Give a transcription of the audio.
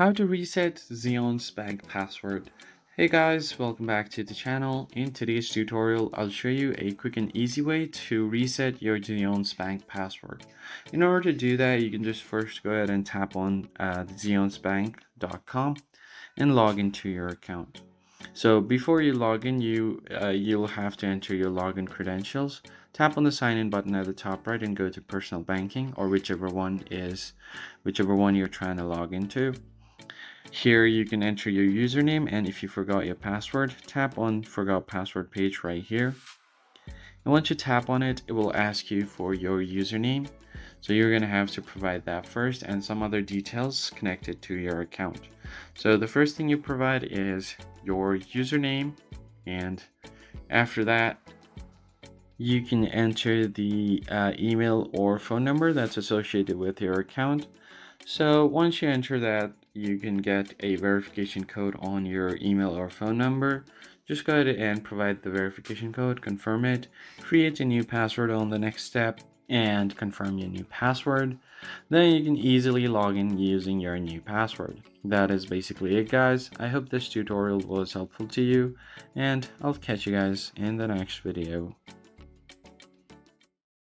How to reset Xeon's bank password. Hey guys, welcome back to the channel. In today's tutorial, I'll show you a quick and easy way to reset your Xeon's bank password. In order to do that, you can just first go ahead and tap on the xeonsbank.com and log into your account. So before you log in, you'll have to enter your login credentials. Tap on the sign in button at the top right and go to personal banking, or whichever one you're trying to log into. Here you can enter your username, and if you forgot your password, tap on forgot password page right here. And once you tap on it, it will ask you for your username. So you're going to have to provide that first and some other details connected to your account. So the first thing you provide is your username, and after that you can enter the email or phone number that's associated with your account. So once you enter that, you can get a verification code on your email or phone number. Just go ahead and provide the verification code, confirm it, create a new password on the next step, and confirm your new password. Then you can easily log in using your new password. That is basically it, guys. I hope this tutorial was helpful to you, and I'll catch you guys in the next video.